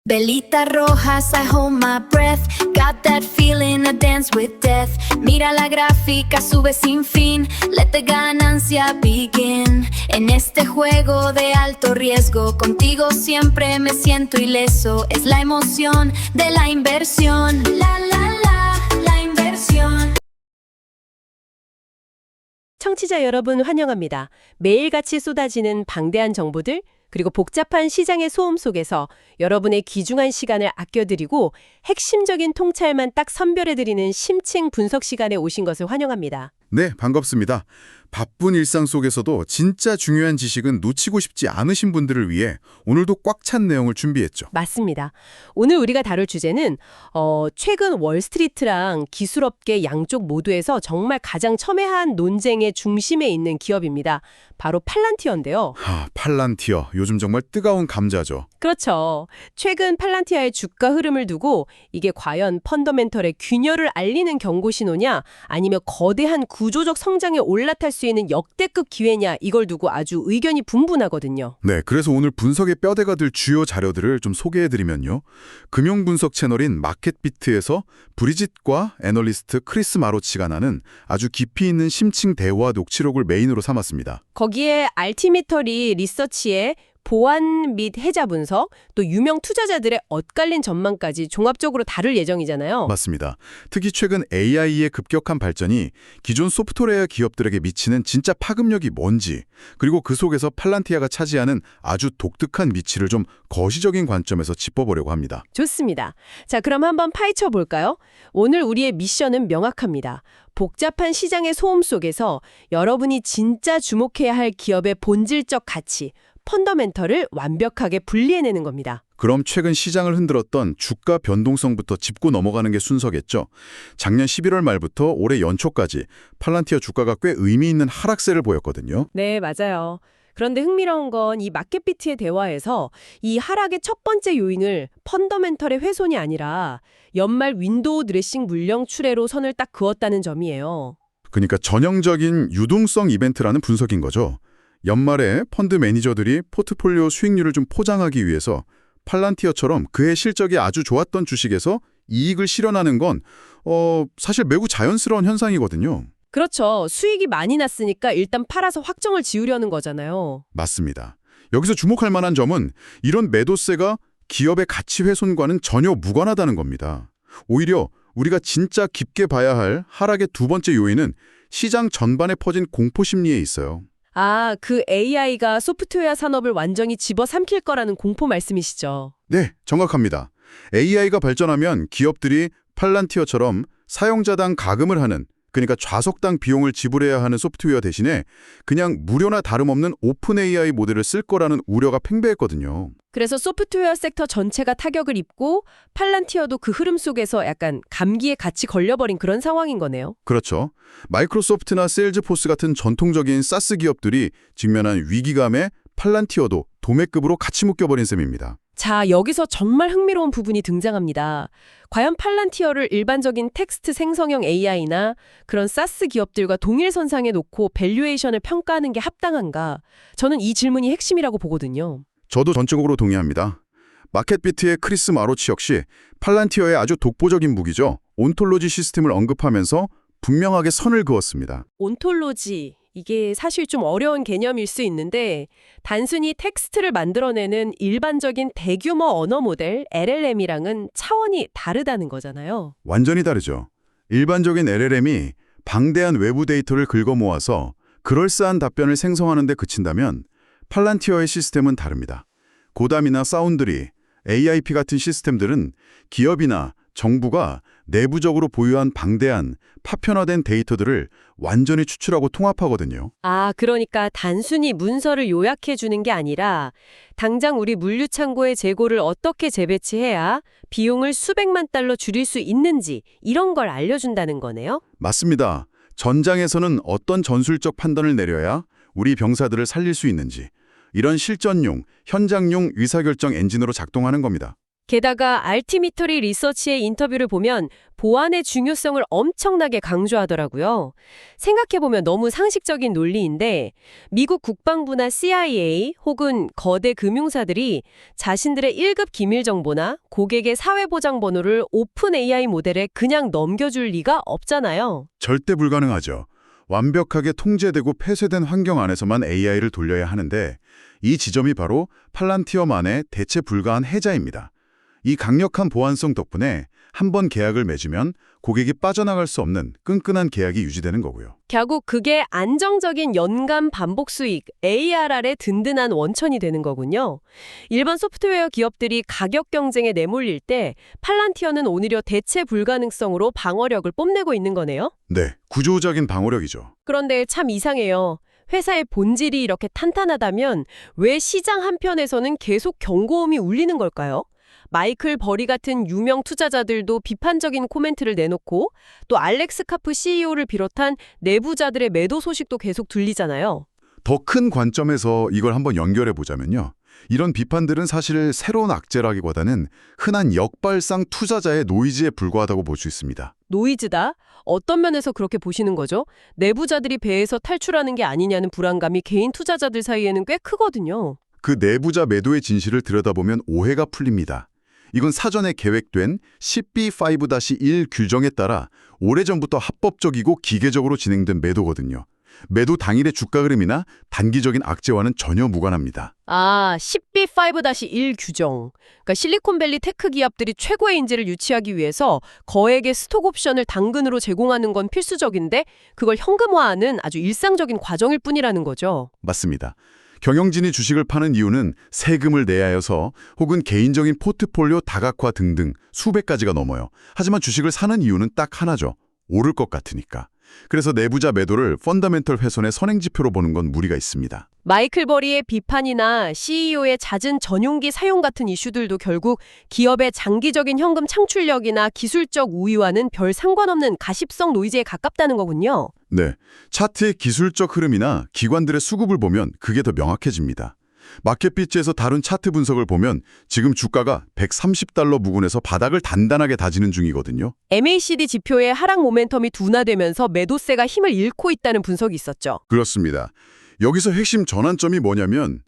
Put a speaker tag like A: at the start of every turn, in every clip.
A: Velitas rojas, I hold my breath. Got that feeling, a dance with death. Mira la gráfica, sube sin fin. Let the ganancia begin. En este juego de alto riesgo, contigo siempre me siento ileso. Es la emoción de la inversión. La inversión.
B: 청취자 여러분 환영합니다. 매일같이 쏟아지는 방대한 정보들, 그리고 복잡한 시장의 소음 속에서 여러분의 귀중한 시간을 아껴드리고 핵심적인 통찰만 딱 선별해드리는 심층 분석 시간에 오신 것을 환영합니다.
C: 네, 반갑습니다. 바쁜 일상 속에서도 진짜 중요한 지식은 놓치고 싶지 않으신 분들을 위해 오늘도 꽉 찬 내용을 준비했죠.
B: 맞습니다. 오늘 우리가 다룰 주제는 최근 월스트리트랑 기술업계 양쪽 모두에서 정말 가장 첨예한 논쟁의 중심에 있는 기업입니다. 바로 팔란티어인데요.
C: 팔란티어, 요즘 정말 뜨거운 감자죠.
B: 그렇죠. 최근 팔란티아의 주가 흐름을 두고 이게 과연 펀더멘털의 균열을 알리는 경고 신호냐, 아니면 거대한 구조적 성장에 올라탈 수 있는 역대급 기회냐, 이걸 두고 아주 의견이 분분하거든요.
C: 네, 그래서 오늘 분석의 뼈대가 될 주요 자료들을 좀 소개해드리면요. 금융분석 채널인 마켓비트에서 브리짓과 애널리스트 크리스 마로치가 나눈 아주 깊이 있는 심층 대화 녹취록을 메인으로 삼았습니다.
B: 거기에 알티미터리 리서치의 보안 및 해자 분석, 또 유명 투자자들의 엇갈린 전망까지 종합적으로 다룰 예정이잖아요.
C: 맞습니다. 특히 최근 AI의 급격한 발전이 기존 소프트웨어 기업들에게 미치는 진짜 파급력이 뭔지, 그리고 그 속에서 팔란티아가 차지하는 아주 독특한 위치를 좀 거시적인 관점에서 짚어보려고 합니다.
B: 좋습니다. 자, 그럼 한번 파헤쳐 볼까요? 오늘 우리의 미션은 명확합니다. 복잡한 시장의 소음 속에서 여러분이 진짜 주목해야 할 기업의 본질적 가치, 펀더멘털을 완벽하게 분리해내는 겁니다.
C: 그럼 최근 시장을 흔들었던 주가 변동성부터 짚고 넘어가는 게 순서겠죠. 작년 11월 말부터 올해 연초까지 팔란티어 주가가 꽤 의미 있는 하락세를 보였거든요.
B: 네, 맞아요. 그런데 흥미로운 건 이 마켓비트의 대화에서 이 하락의 첫 번째 요인을 펀더멘털의 훼손이 아니라 연말 윈도우 드레싱 물량 출회로 선을 딱 그었다는 점이에요.
C: 그러니까 전형적인 유동성 이벤트라는 분석인 거죠. 연말에 펀드 매니저들이 포트폴리오 수익률을 좀 포장하기 위해서 팔란티어처럼 그의 실적이 아주 좋았던 주식에서 이익을 실현하는 건 사실 매우 자연스러운 현상이거든요.
B: 그렇죠. 수익이 많이 났으니까 일단 팔아서 확정을 지으려는 거잖아요.
C: 맞습니다. 여기서 주목할 만한 점은 이런 매도세가 기업의 가치 훼손과는 전혀 무관하다는 겁니다. 오히려 우리가 진짜 깊게 봐야 할 하락의 두 번째 요인은 시장 전반에 퍼진 공포 심리에 있어요.
B: 아, 그 AI가 소프트웨어 산업을 완전히 집어삼킬 거라는 공포 말씀이시죠.
C: 네, 정확합니다. AI가 발전하면 기업들이 팔란티어처럼 사용자당 가금을 하는, 그러니까 좌석당 비용을 지불해야 하는 소프트웨어 대신에 그냥 무료나 다름없는 오픈 AI 모델을 쓸 거라는 우려가 팽배했거든요.
B: 그래서 소프트웨어 섹터 전체가 타격을 입고 팔란티어도 그 흐름 속에서 약간 감기에 같이 걸려버린 그런 상황인 거네요.
C: 그렇죠. 마이크로소프트나 세일즈포스 같은 전통적인 사스 기업들이 직면한 위기감에 팔란티어도 도매급으로 같이 묶여버린 셈입니다.
B: 자, 여기서 정말 흥미로운 부분이 등장합니다. 과연 팔란티어를 일반적인 텍스트 생성형 AI나 그런 사스 기업들과 동일 선상에 놓고 밸류에이션을 평가하는 게 합당한가? 저는 이 질문이 핵심이라고 보거든요.
C: 저도 전적으로 동의합니다. 마켓비트의 크리스 마로치 역시 팔란티어의 아주 독보적인 무기죠. 온톨로지 시스템을 언급하면서 분명하게 선을 그었습니다.
B: 온톨로지, 이게 사실 좀 어려운 개념일 수 있는데 단순히 텍스트를 만들어내는 일반적인 대규모 언어 모델 LLM이랑은 차원이 다르다는 거잖아요.
C: 완전히 다르죠. 일반적인 LLM이 방대한 외부 데이터를 긁어 모아서 그럴싸한 답변을 생성하는 데 그친다면 팔란티어의 시스템은 다릅니다. 고담이나 사운드리, AIP 같은 시스템들은 기업이나 정부가 내부적으로 보유한 방대한 파편화된 데이터들을 완전히 추출하고 통합하거든요.
B: 아, 그러니까 단순히 문서를 요약해 주는 게 아니라 당장 우리 물류창고의 재고를 어떻게 재배치해야 비용을 수백만 달러 줄일 수 있는지 이런 걸 알려준다는 거네요?
C: 맞습니다. 전장에서는 어떤 전술적 판단을 내려야 우리 병사들을 살릴 수 있는지, 이런 실전용, 현장용 의사결정 엔진으로 작동하는 겁니다.
B: 게다가 알티미터리 리서치의 인터뷰를 보면 보안의 중요성을 엄청나게 강조하더라고요. 생각해보면 너무 상식적인 논리인데 미국 국방부나 CIA 혹은 거대 금융사들이 자신들의 1급 기밀 정보나 고객의 사회보장 번호를 오픈 AI 모델에 그냥 넘겨줄 리가 없잖아요.
C: 절대 불가능하죠. 완벽하게 통제되고 폐쇄된 환경 안에서만 AI를 돌려야 하는데 이 지점이 바로 팔란티어만의 대체 불가한 해자입니다. 이 강력한 보안성 덕분에 한 번 계약을 맺으면 고객이 빠져나갈 수 없는 끈끈한 계약이 유지되는 거고요.
B: 결국 그게 안정적인 연간 반복 수익, ARR의 든든한 원천이 되는 거군요. 일반 소프트웨어 기업들이 가격 경쟁에 내몰릴 때 팔란티어는 오히려 대체 불가능성으로 방어력을 뽐내고 있는 거네요.
C: 네, 구조적인 방어력이죠.
B: 그런데 참 이상해요. 회사의 본질이 이렇게 탄탄하다면 왜 시장 한편에서는 계속 경고음이 울리는 걸까요? 마이클 버리 같은 유명 투자자들도 비판적인 코멘트를 내놓고 또 알렉스 카프 CEO를 비롯한 내부자들의 매도 소식도 계속 들리잖아요.
C: 더 큰 관점에서 이걸 한번 연결해 보자면요. 이런 비판들은 사실 새로운 악재라기보다는 흔한 역발상 투자자의 노이즈에 불과하다고 볼 수 있습니다.
B: 노이즈다? 어떤 면에서 그렇게 보시는 거죠? 내부자들이 배에서 탈출하는 게 아니냐는 불안감이 개인 투자자들 사이에는 꽤 크거든요.
C: 그 내부자 매도의 진실을 들여다보면 오해가 풀립니다. 이건 사전에 계획된 CB5-1 규정에 따라 오래전부터 합법적이고 기계적으로 진행된 매도거든요. 매도 당일의 주가 흐름이나 단기적인 악재와는 전혀 무관합니다.
B: 아, 10B5-1 규정. 그러니까 실리콘밸리 테크 기업들이 최고의 인재를 유치하기 위해서 거액의 스톡 옵션을 당근으로 제공하는 건 필수적인데 그걸 현금화하는 아주 일상적인 과정일 뿐이라는 거죠.
C: 맞습니다. 경영진이 주식을 파는 이유는 세금을 내야 해서 혹은 개인적인 포트폴리오 다각화 등등 수백 가지가 넘어요. 하지만 주식을 사는 이유는 딱 하나죠. 오를 것 같으니까. 그래서 내부자 매도를 펀더멘털 훼손의 선행지표로 보는 건 무리가 있습니다.
B: 마이클 버리의 비판이나 CEO의 잦은 전용기 사용 같은 이슈들도 결국 기업의 장기적인 현금 창출력이나 기술적 우위와는 별 상관없는 가십성 노이즈에 가깝다는 거군요.
C: 네, 차트의 기술적 흐름이나 기관들의 수급을 보면 그게 더 명확해집니다. 마켓비치에서 다룬 차트 분석을 보면 지금 주가가 $130 부근에서 바닥을 단단하게 다지는 중이거든요.
B: MACD 지표의 하락 모멘텀이 둔화되면서 매도세가 힘을 잃고 있다는 분석이 있었죠.
C: 그렇습니다. 여기서 핵심 전환점이 뭐냐면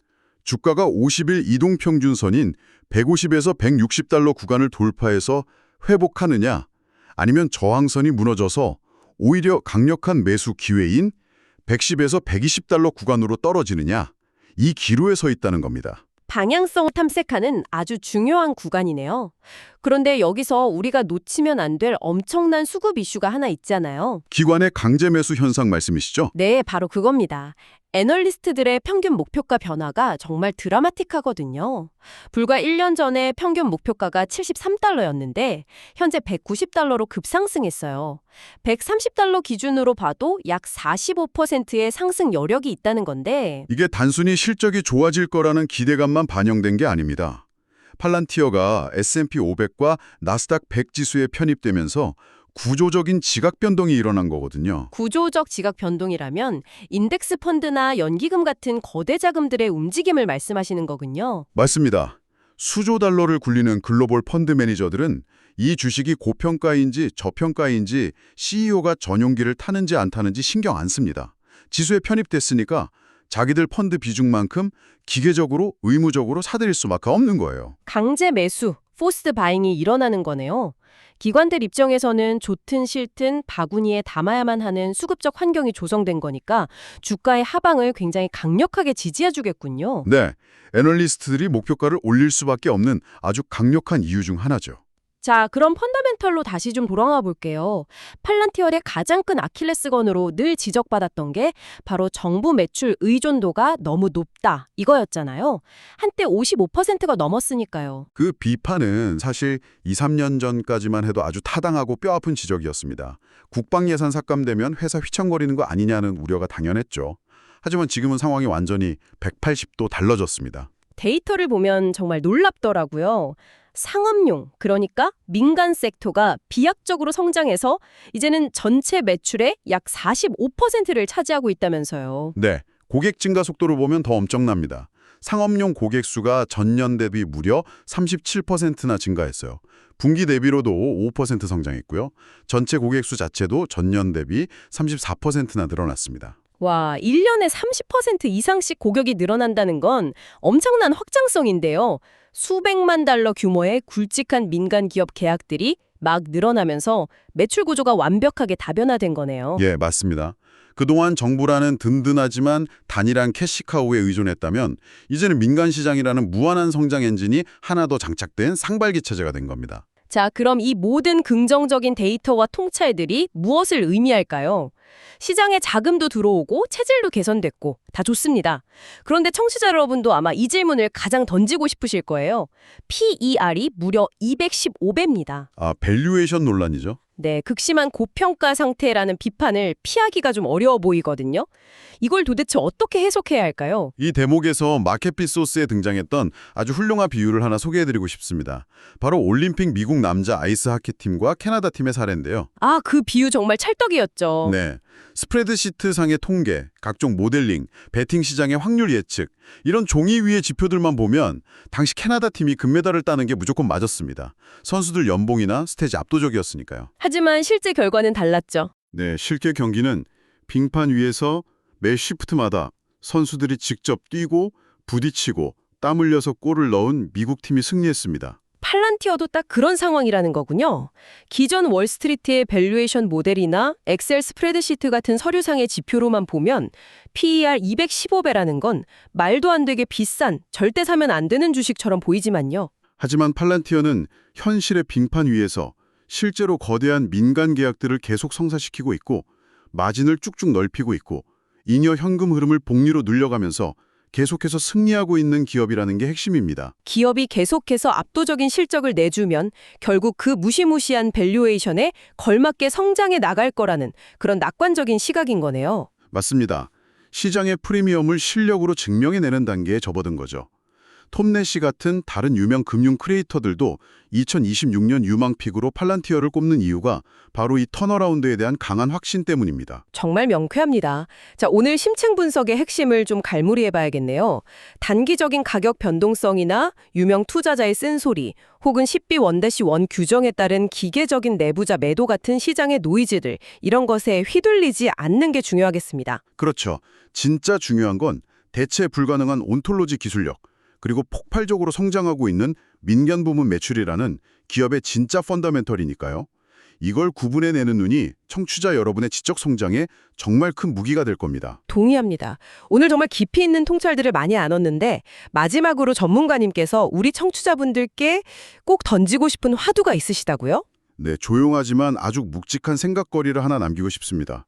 C: 주가가 50일 이동평균선인 150에서 $160 구간을 돌파해서 회복하느냐 아니면 저항선이 무너져서 오히려 강력한 매수 기회인 110에서 $120 구간으로 떨어지느냐 이 기로에 서 있다는 겁니다.
B: 방향성을 탐색하는 아주 중요한 구간이네요. 그런데 여기서 우리가 놓치면 안 될 엄청난 수급 이슈가 하나 있잖아요.
C: 기관의 강제 매수 현상 말씀이시죠?
B: 네, 바로 그겁니다. 애널리스트들의 평균 목표가 변화가 정말 드라마틱하거든요. 불과 1년 전에 평균 목표가가 $73였는데 현재 $190로 급상승했어요. $130 기준으로 봐도 약 45%의 상승 여력이 있다는 건데
C: 이게 단순히 실적이 좋아질 거라는 기대감만 반영된 게 아닙니다. 팔란티어가 S&P 500과 나스닥 100 지수에 편입되면서 구조적인 지각 변동이 일어난 거거든요.
B: 구조적 지각 변동이라면 인덱스 펀드나 연기금 같은 거대 자금들의 움직임을 말씀하시는 거군요.
C: 맞습니다. 수조 달러를 굴리는 글로벌 펀드 매니저들은 이 주식이 고평가인지 저평가인지 CEO가 전용기를 타는지 안 타는지 신경 안 씁니다. 지수에 편입됐으니까 자기들 펀드 비중만큼 기계적으로 의무적으로 사들일 수밖에 없는 거예요.
B: 강제 매수, 포스트 바잉이 일어나는 거네요. 기관들 입장에서는 좋든 싫든 바구니에 담아야만 하는 수급적 환경이 조성된 거니까 주가의 하방을 굉장히 강력하게 지지해주겠군요.
C: 네, 애널리스트들이 목표가를 올릴 수밖에 없는 아주 강력한 이유 중 하나죠.
B: 자, 그럼 펀더멘털로 다시 좀 돌아가 볼게요. 팔란티어의 가장 큰 아킬레스건으로 늘 지적받았던 게 바로 정부 매출 의존도가 너무 높다 이거였잖아요. 한때 55%가 넘었으니까요.
C: 그 비판은 사실 2, 3년 전까지만 해도 아주 타당하고 뼈아픈 지적이었습니다. 국방 예산 삭감되면 회사 휘청거리는 거 아니냐는 우려가 당연했죠. 하지만 지금은 상황이 완전히 180도 달라졌습니다.
B: 데이터를 보면 정말 놀랍더라고요. 상업용, 그러니까 민간 섹터가 비약적으로 성장해서 이제는 전체 매출의 약 45%를 차지하고 있다면서요.
C: 네, 고객 증가 속도를 보면 더 엄청납니다. 상업용 고객 수가 전년 대비 무려 37%나 증가했어요. 분기 대비로도 5% 성장했고요. 전체 고객 수 자체도 전년 대비 34%나 늘어났습니다.
B: 와, 1년에 30% 이상씩 고객이 늘어난다는 건 엄청난 확장성인데요. 수백만 달러 규모의 굵직한 민간 기업 계약들이 막 늘어나면서 매출 구조가 완벽하게 다변화된 거네요.
C: 예, 맞습니다. 그동안 정부라는 든든하지만 단일한 캐시카우에 의존했다면 이제는 민간 시장이라는 무한한 성장 엔진이 하나 더 장착된 상반기 체제가 된 겁니다.
B: 자, 그럼 이 모든 긍정적인 데이터와 통찰들이 무엇을 의미할까요? 시장에 자금도 들어오고 체질도 개선됐고 다 좋습니다. 그런데 청취자 여러분도 아마 이 질문을 가장 던지고 싶으실 거예요. PER이 무려 215배입니다.
C: 아, 밸류에이션 논란이죠.
B: 네, 극심한 고평가 상태라는 비판을 피하기가 좀 어려워 보이거든요. 이걸 도대체 어떻게 해석해야 할까요?
C: 이 대목에서 마켓핏 소스에 등장했던 아주 훌륭한 비유를 하나 소개해드리고 싶습니다. 바로 올림픽 미국 남자 아이스 하키팀과 캐나다 팀의 사례인데요.
B: 아, 그 비유 정말 찰떡이었죠.
C: 네, 스프레드시트 상의 통계, 각종 모델링, 베팅 시장의 확률 예측 이런 종이 위의 지표들만 보면 당시 캐나다 팀이 금메달을 따는 게 무조건 맞았습니다. 선수들 연봉이나 스테이지 압도적이었으니까요.
B: 하지만 실제 결과는 달랐죠.
C: 네, 실제 경기는 빙판 위에서 매 시프트마다 선수들이 직접 뛰고 부딪히고 땀 흘려서 골을 넣은 미국 팀이 승리했습니다.
B: 팔란티어도 딱 그런 상황이라는 거군요. 기존 월스트리트의 밸류에이션 모델이나 엑셀 스프레드시트 같은 서류상의 지표로만 보면 PER 215배라는 건 말도 안 되게 비싼, 절대 사면 안 되는 주식처럼 보이지만요.
C: 하지만 팔란티어는 현실의 빙판 위에서 실제로 거대한 민간 계약들을 계속 성사시키고 있고 마진을 쭉쭉 넓히고 있고 잉여 현금 흐름을 복리로 눌려가면서 계속해서 승리하고 있는 기업이라는 게 핵심입니다.
B: 기업이 계속해서 압도적인 실적을 내주면 결국 그 무시무시한 밸류에이션에 걸맞게 성장해 나갈 거라는 그런 낙관적인 시각인 거네요.
C: 맞습니다. 시장의 프리미엄을 실력으로 증명해내는 단계에 접어든 거죠. 톰 내시 같은 다른 유명 금융 크리에이터들도 2026년 유망픽으로 팔란티어를 꼽는 이유가 바로 이 턴어라운드에 대한 강한 확신 때문입니다.
B: 정말 명쾌합니다. 자, 오늘 심층 분석의 핵심을 좀 갈무리해봐야겠네요. 단기적인 가격 변동성이나 유명 투자자의 쓴소리, 혹은 10B 1-1 규정에 따른 기계적인 내부자 매도 같은 시장의 노이즈들, 이런 것에 휘둘리지 않는 게 중요하겠습니다.
C: 그렇죠. 진짜 중요한 건 대체 불가능한 온톨로지 기술력, 그리고 폭발적으로 성장하고 있는 민간 부문 매출이라는 기업의 진짜 펀더멘털이니까요. 이걸 구분해내는 눈이 청취자 여러분의 지적 성장에 정말 큰 무기가 될 겁니다.
B: 동의합니다. 오늘 정말 깊이 있는 통찰들을 많이 나눴는데 마지막으로 전문가님께서 우리 청취자분들께 꼭 던지고 싶은 화두가 있으시다고요?
C: 네, 조용하지만 아주 묵직한 생각거리를 하나 남기고 싶습니다.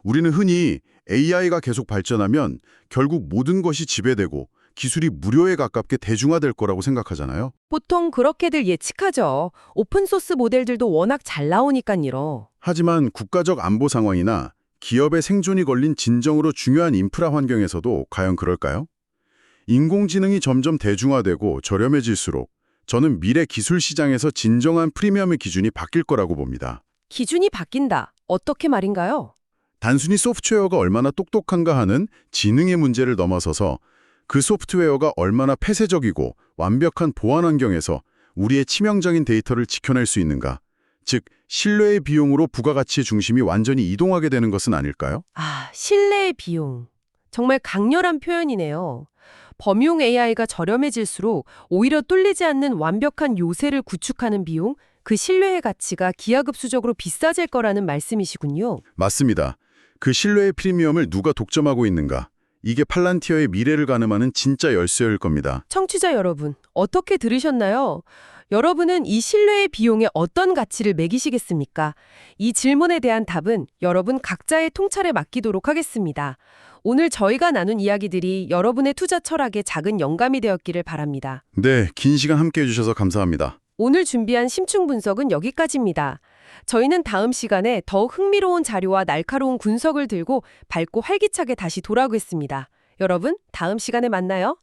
C: 우리는 흔히 AI가 계속 발전하면 결국 모든 것이 지배되고 기술이 무료에 가깝게 대중화될 거라고 생각하잖아요.
B: 보통 그렇게들 예측하죠. 오픈소스 모델들도 워낙 잘 나오니까요.
C: 하지만 국가적 안보 상황이나 기업의 생존이 걸린 진정으로 중요한 인프라 환경에서도 과연 그럴까요? 인공지능이 점점 대중화되고 저렴해질수록 저는 미래 기술 시장에서 진정한 프리미엄의 기준이 바뀔 거라고 봅니다.
B: 기준이 바뀐다. 어떻게 말인가요?
C: 단순히 소프트웨어가 얼마나 똑똑한가 하는 지능의 문제를 넘어서서 그 소프트웨어가 얼마나 폐쇄적이고 완벽한 보안 환경에서 우리의 치명적인 데이터를 지켜낼 수 있는가, 즉 신뢰의 비용으로 부가가치의 중심이 완전히 이동하게 되는 것은 아닐까요?
B: 아, 신뢰의 비용. 정말 강렬한 표현이네요. 범용 AI가 저렴해질수록 오히려 뚫리지 않는 완벽한 요새를 구축하는 비용, 그 신뢰의 가치가 기하급수적으로 비싸질 거라는 말씀이시군요.
C: 맞습니다. 그 신뢰의 프리미엄을 누가 독점하고 있는가, 이게 팔란티어의 미래를 가늠하는 진짜 열쇠일 겁니다.
B: 청취자 여러분, 어떻게 들으셨나요? 여러분은 이 신뢰의 비용에 어떤 가치를 매기시겠습니까? 이 질문에 대한 답은 여러분 각자의 통찰에 맡기도록 하겠습니다. 오늘 저희가 나눈 이야기들이 여러분의 투자 철학에 작은 영감이 되었기를 바랍니다.
C: 네, 긴 시간 함께해 주셔서 감사합니다.
B: 오늘 준비한 심층 분석은 여기까지입니다. 저희는 다음 시간에 더욱 흥미로운 자료와 날카로운 분석을 들고 밝고 활기차게 다시 돌아오겠습니다. 여러분, 다음 시간에 만나요.